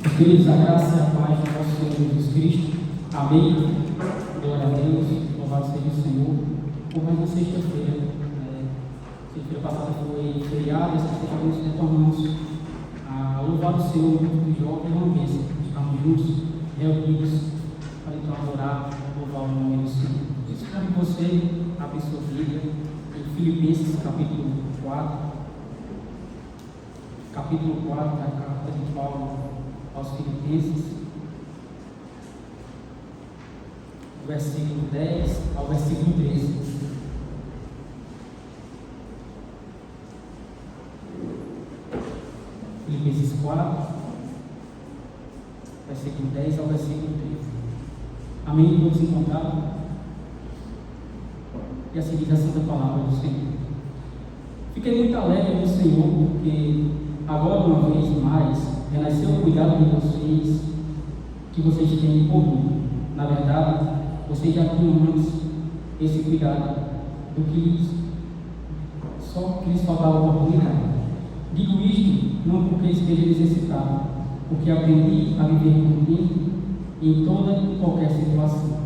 Queridos, a graça e a paz do nosso Senhor Jesus Cristo. Amém. Glória a Deus. Louvado seja o Senhor. Por mais uma sexta-feira. Sexta-feira passada foi feriado, essa sexta-feira nos retornamos a louvar o Senhor no culto dos jovens uma vez. Estamos juntos, reunidos, para então adorar, louvar o nome do Senhor. Eu espero que você abra sua Bíblia em Filipenses, capítulo 4. Capítulo 4 da carta de Paulo aos Filipenses, do versículo 10 ao versículo 13. Filipenses 4, versículo 10 ao versículo 13. Amém? Todos encontraram? E assim diz a santa palavra do Senhor. Fiquei muito alegre no Senhor, porque agora, uma vez mais, renasceu o cuidado de vocês, que vocês têm por mim. Na verdade, vocês já tinham antes esse cuidado, do que só que lhes faltava oportunidade. Digo isto não porque esteja necessitado, porque aprendi a viver contente em toda e qualquer situação,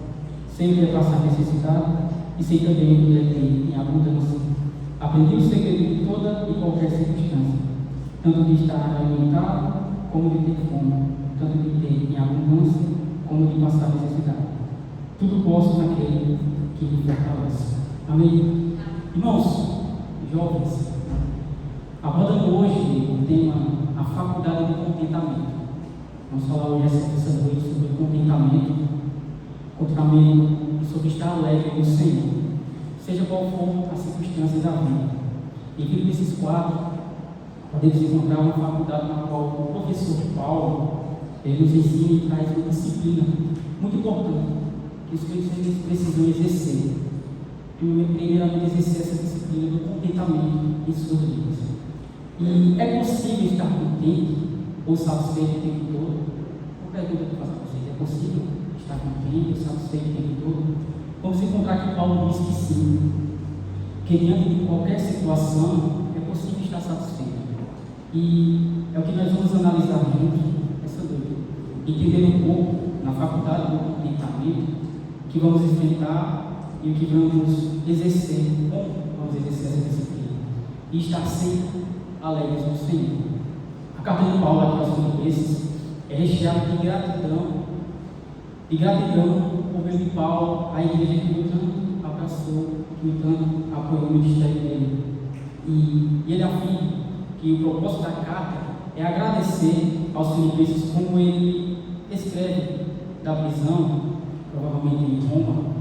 sem ultrapassar necessidade e sem também o que é ter em abundância. Aprendi o segredo de toda e qualquer circunstância, tanto de estar alimentado como de ter fome, tanto de ter em abundância como de passar necessidade. Tudo posso naquele que me fortalece. Amém? Irmãos, jovens, abordando hoje o tema a faculdade do contentamento. Vamos falar hoje essa noite sobre o contentamento e sobre estar alegre no Senhor, seja qual for as circunstâncias da vida. Em Filipenses 4, podemos encontrar uma faculdade na qual o professor Paulo ele nos ensina e traz uma disciplina muito importante que os crentes precisam exercer. Primeiramente, exercer essa disciplina do contentamento em suas vidas. E é possível estar contente ou satisfeito o tempo todo? Uma pergunta que eu faço a vocês: é possível estar contente ou satisfeito o tempo todo? Vamos encontrar que Paulo diz que sim, que diante de qualquer situação é possível estar satisfeito. E é o que nós vamos analisar juntos essa noite, entender um pouco na faculdade do contentamento que vamos enfrentar e o que vamos exercer, como vamos exercer essa disciplina e estar sempre alegres no Senhor. A carta de Paulo aqui aos Filipenses é recheada de gratidão por meio de Paulo, a igreja que o tanto abraçou, que o tanto apoiou no ministério dele. E ele afirma que o propósito da carta é agradecer aos filipenses, como ele escreve da prisão, provavelmente em Roma,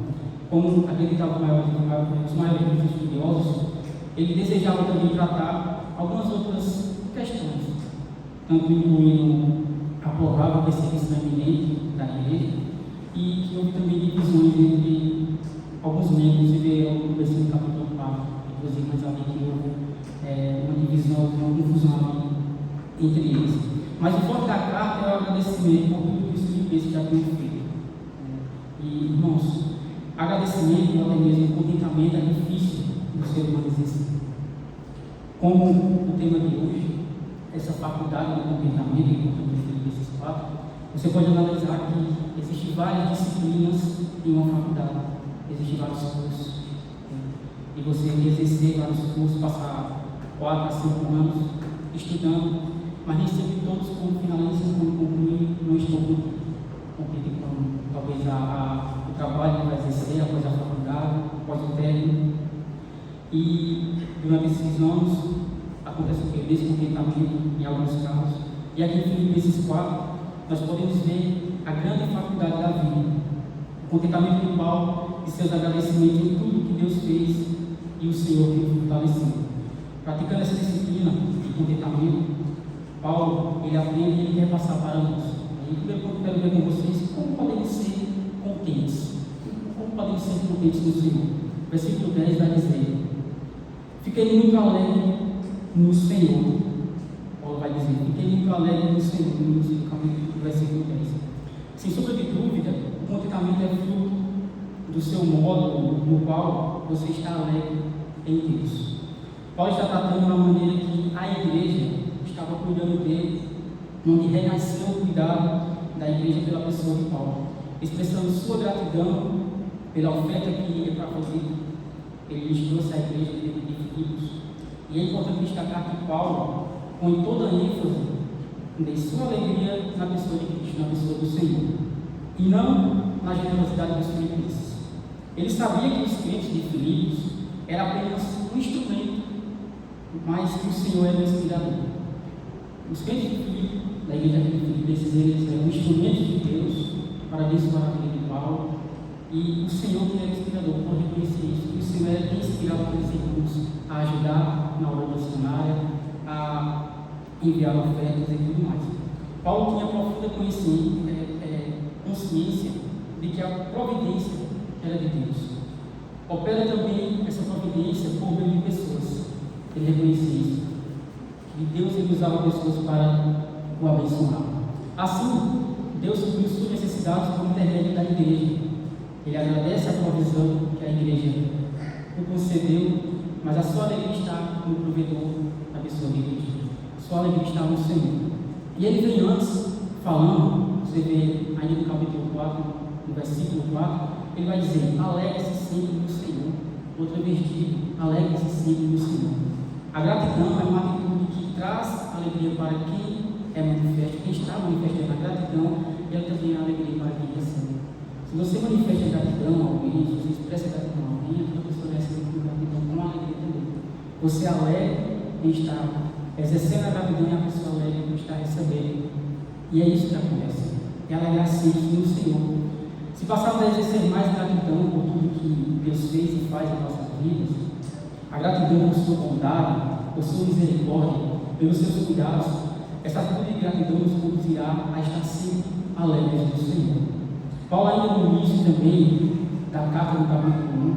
como acreditava os maiores estudiosos, ele desejava também tratar algumas outras questões, tanto incluindo a provável perseguição iminente da igreja e que houve também divisões entre alguns membros, e veio no versículo capítulo 4, inclusive mais alguém que houve uma divisão, uma confusão entre eles. Mas o foco da carta é o agradecimento por tudo que os filipenses já tinham feito. E, irmãos, agradecimento ou até mesmo contentamento é difícil do ser humano exercer. Como o tema de hoje, essa faculdade do contentamento, enquanto em Filipenses 4, você pode analisar que existem várias disciplinas em uma faculdade, existem vários cursos. E você exercer vários cursos, passar 4 a 5 anos estudando, mas nem sempre todos, quando finalizam, quando concluem, não estão contente com talvez o trabalho que vai exercer após a faculdade, após o término. E durante esses anos acontece o que? Descontentamento em alguns casos. E aqui em Filipenses 4 nós podemos ver a grande faculdade da vida, o contentamento de Paulo e seus agradecimentos em tudo que Deus fez e o Senhor que o fortaleceu. Praticando essa disciplina de contentamento, Paulo ele aprende e ele quer passar para nós. E primeiro eu quero ver com vocês como podemos ser contentes. Como podemos ser contentes no Senhor? Versículo 10 vai dizer: fiquei muito alegre no Senhor. Paulo vai dizer: fiquei muito alegre no Senhor, no versículo 10. Sem sombra de dúvida, o contentamento é fruto do seu modo no qual você está alegre em Deus. Paulo está tratando de uma maneira que a igreja estava cuidando dele onde renasceu o cuidado da igreja pela pessoa de Paulo, expressando sua gratidão pela oferta que ele para fazer. Ele lhes trouxe à igreja de Filipos. E é importante destacar que Paulo põe toda a ênfase de sua alegria na pessoa de Cristo, na pessoa do Senhor, e não na generosidade dos filipenses. Ele sabia que os crentes de Filipos era apenas um instrumento, mas que o Senhor era o inspirador. Os crentes de Filipos, da igreja de Filipenses, eles eram instrumentos de Deus para abençoar a vida de Paulo, e o Senhor que era o inspirador, por reconhecer isso, que o Senhor era quem inspirava aqueles irmãos a ajudar na obra missionária, a enviar ofertas e tudo mais. Paulo tinha profunda consciência de que a providência era de Deus. Opera também essa providência por meio de pessoas. Ele reconhecia isso. Que Deus ele usava pessoas para o abençoar. Assim, Deus supriu suas necessidades por intermédio da igreja. Ele agradece a provisão que a igreja o concedeu, mas a sua alegria está no provedor da pessoa de Cristo. Sua alegria está no Senhor. E ele vem antes falando, você vê ainda no capítulo 4, no versículo 4, ele vai dizer: alegre-se sempre no Senhor. Outra vez digo, alegre-se sempre no Senhor. A gratidão é uma atitude que traz alegria para quem é manifesto, quem está manifestando a gratidão, e ela também é alegria para quem recebe. Se você manifesta gratidão a alguém, se você expressa gratidão a alguém, a pessoa recebe gratidão com alegria também. Você alegre em estar exercendo a gratidão e a pessoa alegre em estar recebendo. E é isso que acontece. É alegrar sempre no Senhor. Se passarmos a exercer mais gratidão por tudo que Deus fez e faz em nossas vidas, a gratidão por sua bondade, por sua misericórdia, pelos seus cuidados, essa atitude de gratidão nos conduzirá a estar sempre alegres no Senhor. Paulo, ainda no início também da carta do capítulo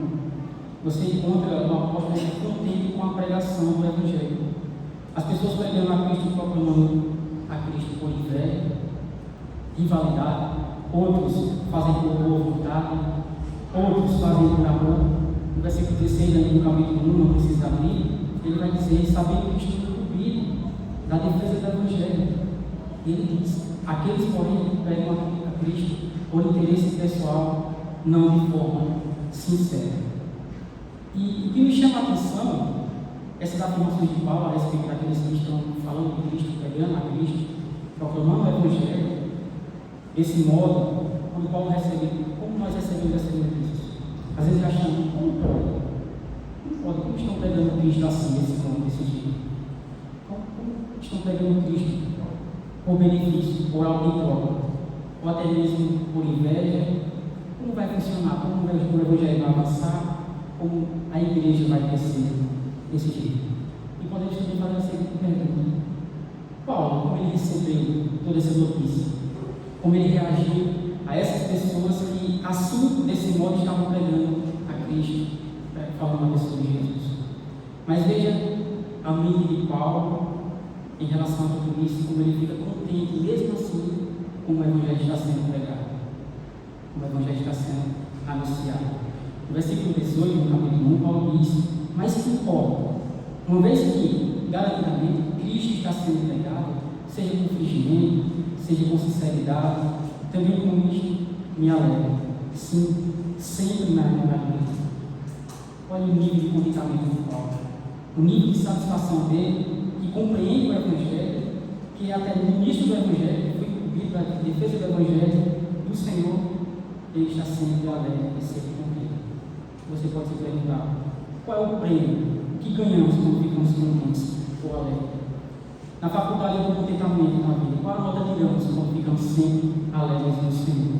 1, você encontra o apóstolo contente com a pregação do Evangelho. As pessoas pregando a Cristo, proclamando a Cristo por inveja, rivalidade, outros fazem por boa vontade, outros fazem por amor. No versículo 16, ainda no capítulo 1, não precisa abrir, ele vai dizer: sabendo que estou incumbido da defesa do Evangelho. E ele diz: aqueles, porém, que pregam a Cristo por interesse pessoal, não de forma sincera. E o que me chama a atenção, essas afirmações de Paulo a respeito daqueles que estão falando de Cristo, pregando a Cristo, proclamando o Evangelho, desse modo, quando Paulo recebe, como nós recebemos essas notícias? Às vezes achamos: como pode? Não pode, como estão pregando Cristo assim, desse jeito? Como estão pregando Cristo por benefício, por algo em troca? Ou até mesmo por inveja? Como vai funcionar? Como o Evangelho vai avançar? Como a igreja vai crescer desse jeito? E podemos também fazer a seguinte pergunta: Paulo, como ele recebeu toda essa notícia? Como ele reagiu a essas pessoas que, assim, desse modo, estavam pregando a Cristo, falando a pessoa de Jesus? Mas veja a mente de Paulo em relação a tudo isso, como ele fica contente, mesmo assim, como o Evangelho está sendo pregado, como o Evangelho está sendo anunciado. No versículo 18, no capítulo 1, Paulo diz: mas que importa, uma vez que, garantidamente, Cristo está sendo pregado, seja com fingimento, seja com sinceridade, também com isto me alegra. Sim, sempre na vida. Olha o nível de contentamento de Paulo, o nível de satisfação dele, que compreende o Evangelho, que até no início do Evangelho, foi incumbido da defesa do Evangelho do Senhor, ele está sempre alegre e sempre contente. Você pode se perguntar: qual é o prêmio? O que ganhamos quando ficamos contentes ou alegres? Na faculdade do contentamento na vida, qual a nota que damos quando ficamos sempre alegres no Senhor?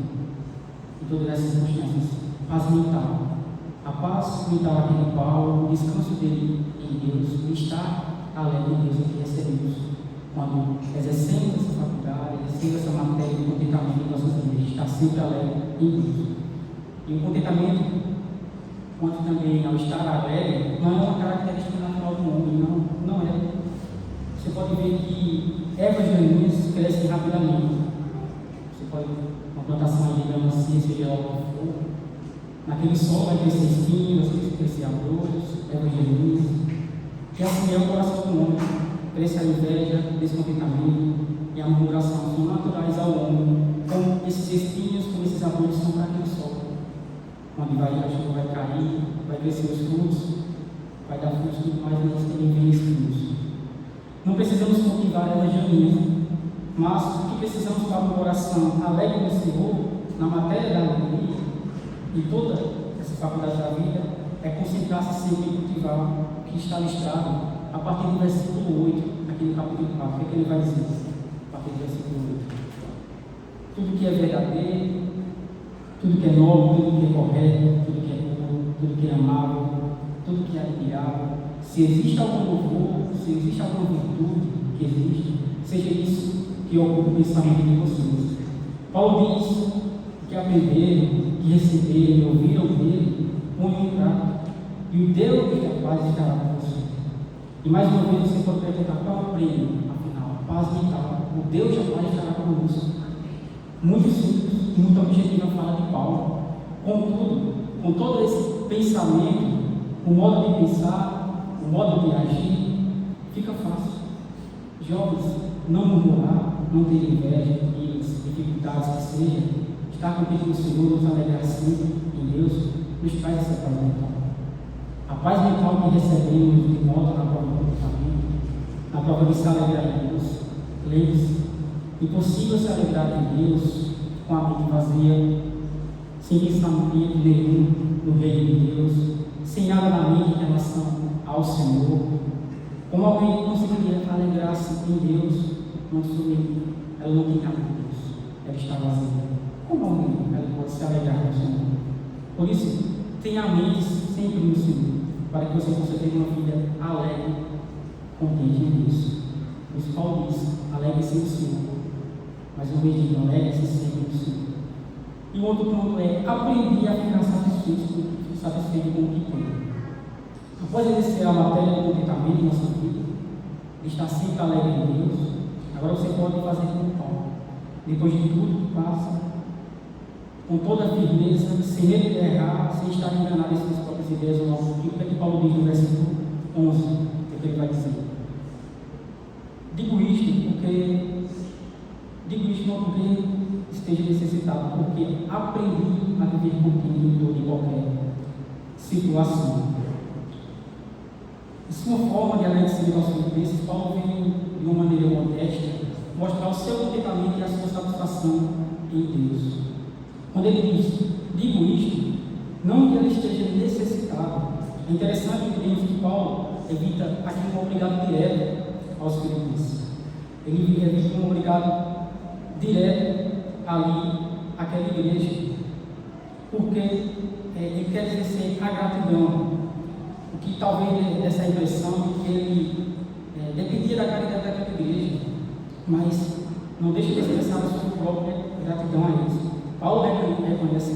Em todas essas circunstâncias, paz mental. A paz mental aqui de Paulo, o descanso dele em Deus, e estar alegre em Deus que recebemos quando exercemos essa faculdade, exercemos essa matéria de contentamento em nossas vidas, estar sempre alegre em Deus. E o contentamento, quanto também ao estar alegre, não é uma característica natural do homem, não é. Você pode ver que ervas daninhas crescem rapidamente. Você pode, uma plantação de melancia, seja lá o que for, naquele solo vai crescer espinhos, vai crescer abrolhos, ervas daninhas. E assim é o coração do homem: cresce a inveja, descontentamento, e a murmuração são naturais ao homem, como esses espinhos, como esses abrolhos são para aquele solo. Onde a chuva vai cair, vai crescer os frutos, vai dar frutos tudo mais, mas também vem espinhos. Não precisamos cultivar elas daninhas, mas o que precisamos para uma oração alegre no Senhor, na matéria da alegria e toda essa faculdade da vida, é concentrar-se sempre em cultivar o que está listrado a partir do versículo 8, aqui no capítulo 4. O que é que ele vai dizer? A partir do versículo 8. Tudo que é verdadeiro, tudo que é nobre, tudo que é correto, tudo que é puro, tudo que é amável, tudo que é admirável, se existe algum louvor, se existe alguma virtude que existe, seja isso que ocupe o pensamento de vocês. Paulo diz que aprenderam, que receberam e ouviram dele, põem em prática, e o Deus que é a paz estará com você. E mais uma vez você pode perguntar qual é o prêmio, afinal, paz mental. O Deus da paz estará conosco. Muito simples, muito objetiva a fala de Paulo. Contudo, com todo esse pensamento, o modo de pensar, o modo de agir, fica fácil. Jovens, não murmurar, não ter inveja, iras, dificuldades que seja, estar contente no Senhor, nos alegrar sempre em Deus, nos traz essa paz mental. A paz mental que recebemos de modo na prova do comportamento, na prova de se alegrar em Deus. Lembre-se, impossível se alegrar em Deus com a mente vazia, sem pensamento nenhum no reino de Deus, sem nada na mente em relação ao Senhor. Como alguém conseguiria alegrar-se em Deus, não somente ela não tem nada em Deus, ela está vazia. Como alguém ela pode se alegrar com o Senhor? Por isso, tenha a mente sempre no Senhor, para que você possa ter uma vida alegre, contente em Deus. Pois Paulo diz: alegre-se no Senhor. Mas eu vejo, alegre-se sempre no Senhor. E o outro ponto é aprender a ficar satisfeito com o que tem. Após exercer a matéria do contentamento em nossa vida, de estar sempre alegre em Deus, agora você pode fazer como Paulo. Depois de tudo que passa, com toda a firmeza, sem medo de errar, sem estar enganado em suas próprias ideias ou algo. O que é que Paulo diz no versículo 11? O que ele vai dizer? Digo isto não porque esteja necessitado, porque aprendi a viver contente em toda e qualquer situação. Isso é uma forma de agradecimento aos filipenses. Paulo vem de uma maneira modesta mostrar o seu contentamento e a sua satisfação em Deus. Quando ele diz, digo isto, não que ele esteja necessitado. É interessante que vemos que Paulo evita aqui um obrigado direto aos filipenses. Ele evita um obrigado direto ali àquela igreja, porque ele quer exercer a gratidão. O que talvez dessa impressão de que ele dependia da caridade daquela igreja, mas não deixa de expressar a sua própria gratidão a eles. Paulo reconhece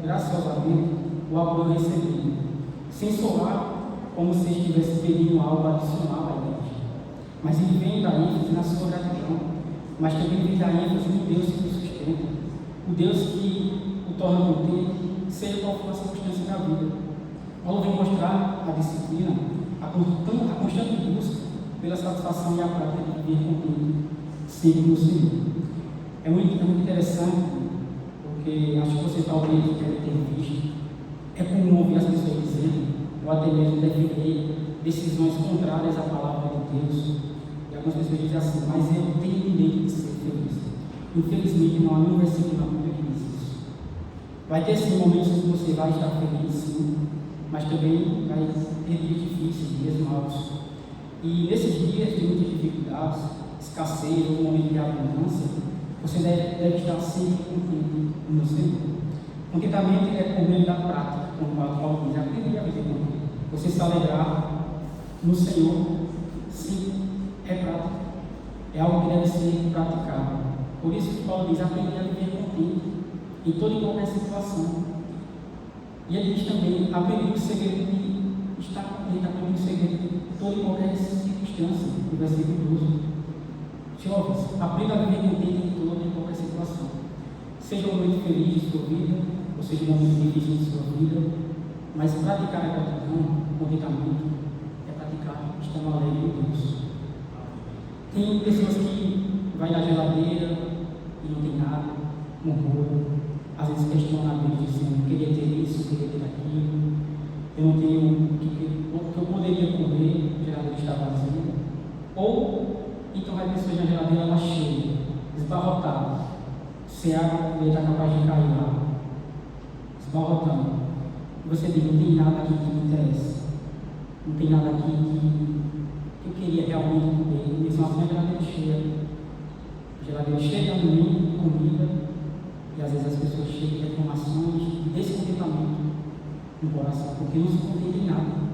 graciosamente o apoio recebido, sem soar como se estivesse pedindo algo adicional à igreja. Mas ele vem dar ênfase na sua gratidão, mas também vem dar ênfase no Deus que o sustenta, o Deus que o torna contente, seja qual for a circunstância da vida. Paulo vem mostrar a disciplina, a constante busca pela satisfação e a prática de viver contente, sempre no Senhor. É muito interessante, porque acho que você talvez deve ter visto, é comum ouvir as pessoas dizerem, ou até mesmo defender decisões contrárias à palavra de Deus. E algumas pessoas dizem assim, mas eu tenho direito de ser feliz. Infelizmente, não há nenhum versículo na Bíblia que diz isso. Vai ter sim momentos em que você vai estar feliz, sim, mas também vai ter dias difíceis, dias maus. E nesses dias de muitas dificuldades, escassez ou momento de abundância, você deve estar sempre contente no Senhor. Contentamento é por meio da prática, como Paulo diz, aprender a viver contente. Você se alegrar no Senhor, sim, é prática. É algo que deve ser praticado. Por isso que Paulo diz, aprender a viver contente em toda e qualquer situação. E ele diz também, aprender o segredo de estar contente, aprender o segredo de toda e qualquer circunstância, no versículo 12. Jovens, aprenda a viver contente em toda e qualquer situação. Seja um momento feliz de sua vida, ou seja um momento difícil de sua vida, mas praticar a gratidão, o contentamento, é praticar estando alegre em Deus. Tem pessoas que vai na geladeira e não tem nada, murmura, às vezes questiona a Deus dizendo, queria ter isso, queria ter aquilo, eu não tenho o que eu poderia comer, a geladeira está vazia. Ou então vai pessoas na geladeira ela cheia, esbarrotada, se abre e está capaz de cair lá, esbarrotando. E você diz, não tem nada aqui que me interessa, não tem nada aqui que eu queria realmente comer, mesmo assim a geladeira cheia de alimento, de comida, e às vezes as pessoas cheias de reclamações e descontentamento no coração, porque não se contenta em nada.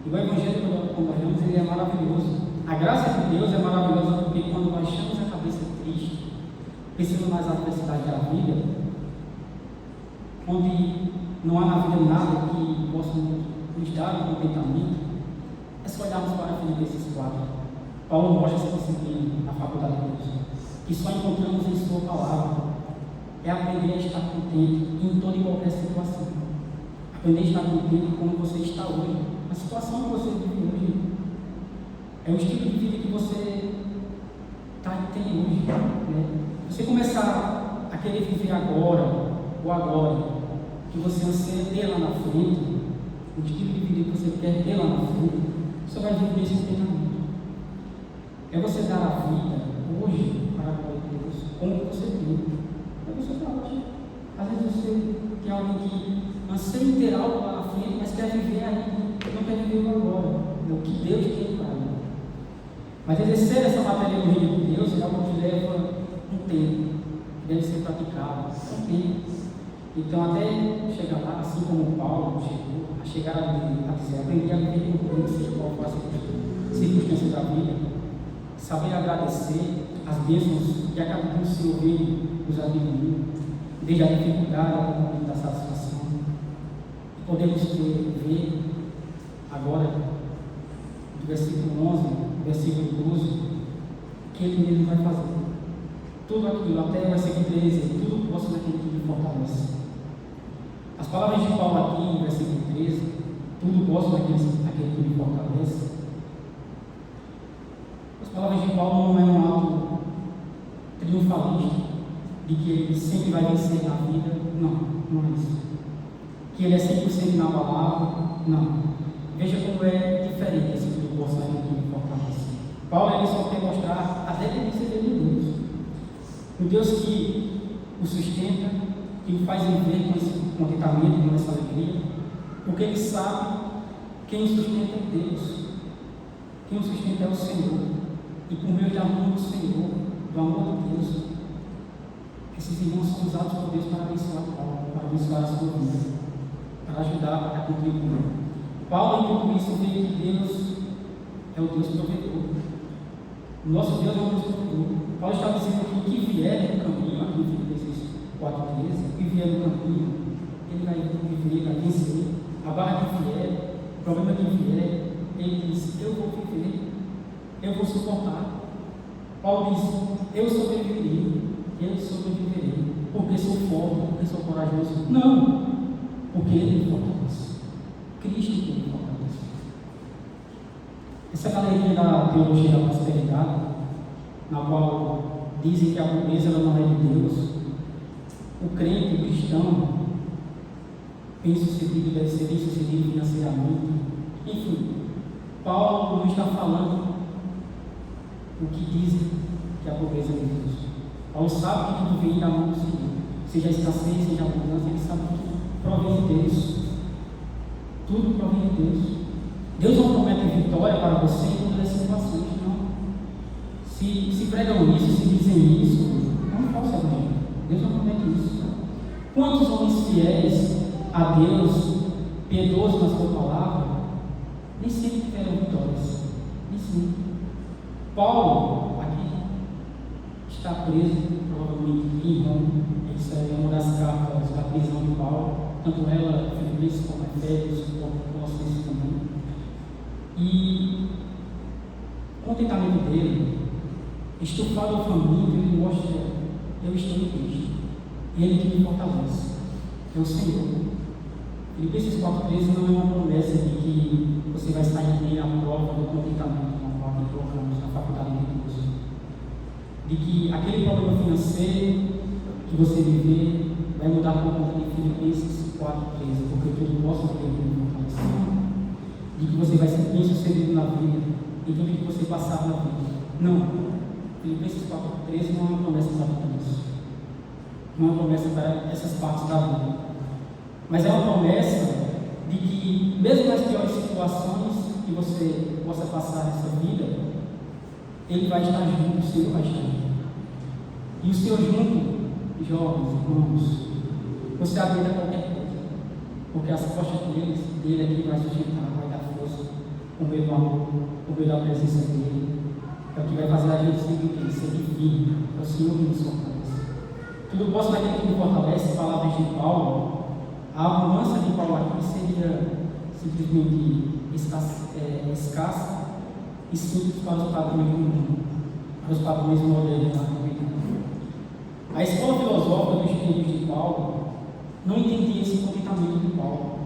E o Evangelho, quando nós vemos, ele é maravilhoso. A graça de Deus é maravilhosa porque quando nós achamos a cabeça triste, pensando nas adversidades da vida, onde não há na vida nada que possa nos dar um contentamento, é só olharmos para Filipenses 4. Paulo mostra essa disciplina na faculdade de Deus, que só encontramos em sua palavra. É aprender a estar contente em toda e qualquer situação. Aprender a estar contente como você está hoje, a situação que você vive hoje. É o estilo de vida que você tem hoje. Né? Você começar a querer viver agora, ou agora, que você anseia ter lá na frente, o estilo de vida que você quer ter lá na frente, você vai viver esse treinamento. É você dar a vida hoje para a glória de Deus, como você tem. É você para hoje. Às vezes você tem alguém que anseia ter algo lá na frente, mas quer viver ainda, não quer viver o agora, o que Deus tem para ele. Mas exercer essa matéria do reino de Deus é algo que leva um tempo, que deve ser praticado, um tempo. Então, até chegar lá, assim como Paulo chegou, a chegar a dizer, aprender a viver com Deus, seja qual for a circunstância da vida, saber agradecer as bênçãos que acabam por se ouvir nos admirir, desde a dificuldade até o momento da satisfação. E podemos ver agora, do versículo 11, versículo 12, que ele mesmo vai fazer. Tudo aquilo, até o versículo 13, tudo posso naquele que me fortalece. As palavras de Paulo aqui, no versículo 13, tudo posso naquele que me fortalece. As palavras de Paulo não é um ato triunfalista, de que ele sempre vai vencer na vida, não é isso. Que ele é 100% inabalável, não. Veja como é diferente esse tudo posso naquele que me fortalece. Paulo ele só quer mostrar a dependência dele de Deus. O Deus que o sustenta, que o faz viver com esse contentamento, com essa alegria, porque ele sabe quem o sustenta é Deus, quem o sustenta é o Senhor, e por meio do amor do Senhor, do amor de Deus, esses irmãos são usados por Deus para abençoar Paulo, para abençoar a sua vida, para ajudar a contribuir. Paulo, em tudo isso, vê que Deus é o Deus provedor. O nosso Deus é o Deus provedor. Paulo está dizendo que o que vier no caminho, aqui em Filipenses 4:13, o que vier no caminho, ele vai viver, vai vencer. A barra que vier, o problema que vier, ele diz, eu vou viver, eu vou suportar. Paulo diz, eu sobreviverei, porque sou forte, porque sou corajoso. Não, porque ele me fortalece. Cristo que me fortalece. Essa galeria da teologia da prosperidade, na qual dizem que a pobreza ela não é de Deus, o crente, o cristão, bem-sucedido deve ser bem-sucedido financeiramente. Enfim, Paulo não está falando o que dizem que a pobreza é de Deus. Paulo sabe que tudo vem da mão do Senhor, seja a escassez, seja a abundância, ele sabe que provém de Deus. Tudo provém de Deus. Deus não promete vitória para você em todas as situações, não. Se pregam isso, se dizem isso, é um falso evangelho. Deus não promete isso. Quantos homens fiéis a Deus, piedosos na sua palavra, nem sempre tiveram vitórias. Nem sempre. Paulo, aqui, está preso, provavelmente em Roma. Isso é uma das cartas da prisão de Paulo, tanto ela, Filipenses, como Efésios, como Colossenses também. E o contentamento dele, estufado ao faminto, ele mostra: eu estou em Cristo, e ele que me fortalece, é o Senhor. Filipenses 4:13 não é uma promessa de que você vai sair bem à prova do contentamento, como aqui colocamos na faculdade de Deus. de que aquele problema financeiro que você viver vai mudar por conta de Filipenses 4:13, porque tudo posso naquele que me fortalece. De que você vai ser bem sucedido na vida, em tudo que você passar na vida. Não. Filipenses 4:13 não é uma promessa para tudo isso. Não é uma promessa para essas partes da vida. Mas é uma promessa de que, mesmo nas piores situações que você possa passar nessa vida, Ele vai estar junto, o Senhor vai estar junto. E o Senhor junto, jovens, irmãos, você aguenta qualquer coisa, porque as costas dele é que vai sustentar, vai dar força, com meio do amor, com meio da presença dele. É o que vai fazer a gente seguir firme. É o Senhor que nos fortalece. Tudo posso naquele que me fortalece, palavras de Paulo. A abundância de Paulo aqui seria simplesmente escassa e simples para os padrões do mundo, para os padrões modernos da vida. A escola filosófica dos tempos de Paulo não entendia esse contentamento de Paulo.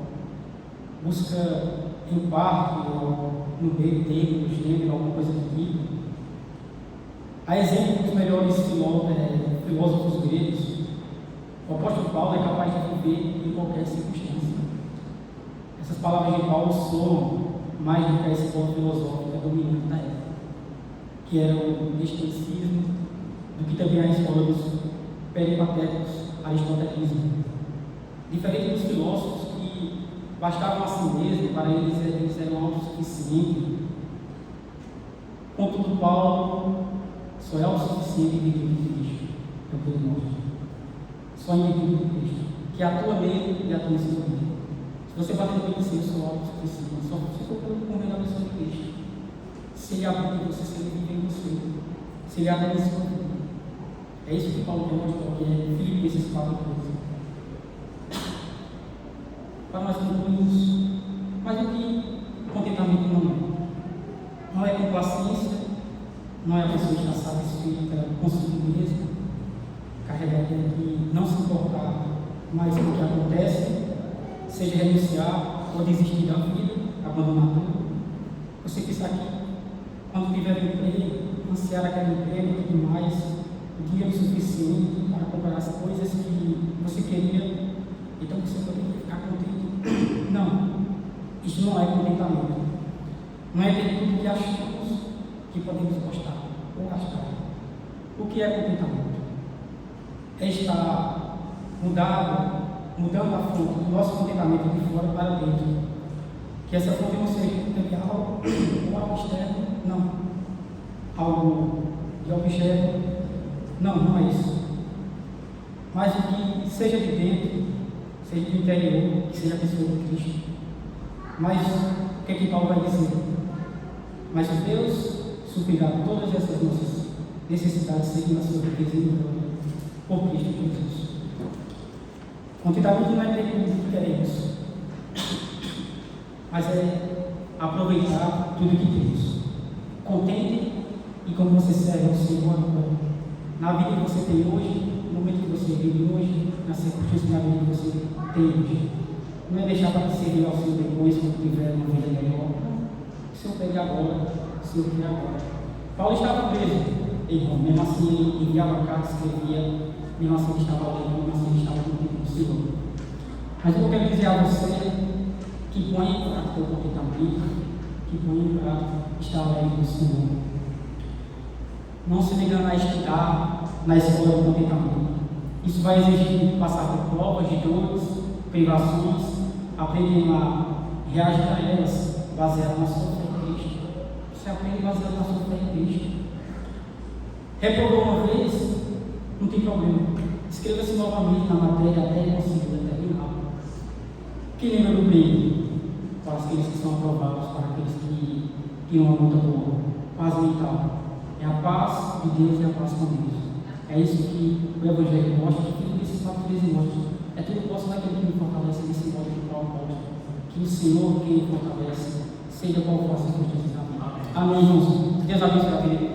Busca em parte, ou no meio termo dos tempos, alguma coisa do tipo. A exemplo dos melhores filósofos gregos, o apóstolo Paulo é capaz de viver em qualquer circunstância. Essas palavras de Paulo soam mais do que a escola filosófica dominante da época, que era o estoicismo, do que também a escola dos peripatéticos aristotelismo. Diferente dos filósofos que bastavam a si mesmos, para eles eram autossuficientes. Contudo, Paulo só é autossuficiente em virtude de Cristo, é o que ele mostra. Só em virtude de Cristo, que atua nele e atua em sua vida. Se você bater no peito assim, eu sou autossuficiente, só se for por meio da pessoa de Cristo. Se ele habita em você, se ele vive em você, se ele atua em sua vida. É isso que Paulo demonstrou, que é Filipenses 4:13. Para nós concluirmos, mas o que contentamento não é? Não é complacência, não é a pessoa estar satisfeita consigo mesma, carregada de não se importar mais com o que acontece, seja renunciar ou desistir da vida, abandonar tudo. Você que está aqui, quando tiver um emprego, ansiar aquele emprego e tudo mais, o dinheiro suficiente para comprar as coisas que você queria, então você poderia ficar contente. Não, isso não é contentamento. Não é ter tudo que achamos que podemos gostar ou gastar. O que é contentamento? É estar mudando a fonte do nosso contentamento de fora para dentro. Que essa fonte não seja material ou algo externo, não. Algo de objeto, não é isso. Mas o que seja de dentro, seja do interior, que seja a pessoa de Cristo. Mas o que é que Paulo vai dizer? Mas Deus suprirá todas essas nossas necessidades segundo a sua riqueza e glória por Cristo Jesus. Contentamento não é ter tudo que queremos, mas é aproveitar tudo que temos. Contente e como você serve ao Senhor agora, na vida que você tem hoje, no momento que você vive hoje, na circunstância da vida que você tem hoje. Não é deixar para servir ao Senhor depois, quando tiver uma vida melhor. O Senhor pede agora, o Senhor quer agora. Paulo estava preso, irmão, mesmo assim ele enviava cartas, escrevia, mesmo assim ele estava lendo, mesmo assim ele estava no tempo do Senhor. Mas eu quero dizer a você que põe em prática o contentamento, que põe em prática estar alegre com o Senhor. Não se engane a estudar na escola do contentamento. Isso vai exigir passar por provas de dores, privações, aprender a reagir a elas, baseado na sua fé em Cristo. Você aprende baseado na sua fé em Cristo. Reprovou uma vez, não tem problema. Inscreva-se novamente na matéria até conseguir terminar. Quem lembra do prêmio? Para aqueles que são aprovados, para aqueles que têm uma nota boa. Paz mental. É a paz de Deus e a paz com Deus. É isso que o Evangelho mostra, que Filipenses 4:13 mostra. É tudo posso daquele que me fortalece nesse modo que Paulo mostra. Que o Senhor quem me fortalece, seja qual for a circunstância da vida. Amém, irmãos. Deus abençoe a vida.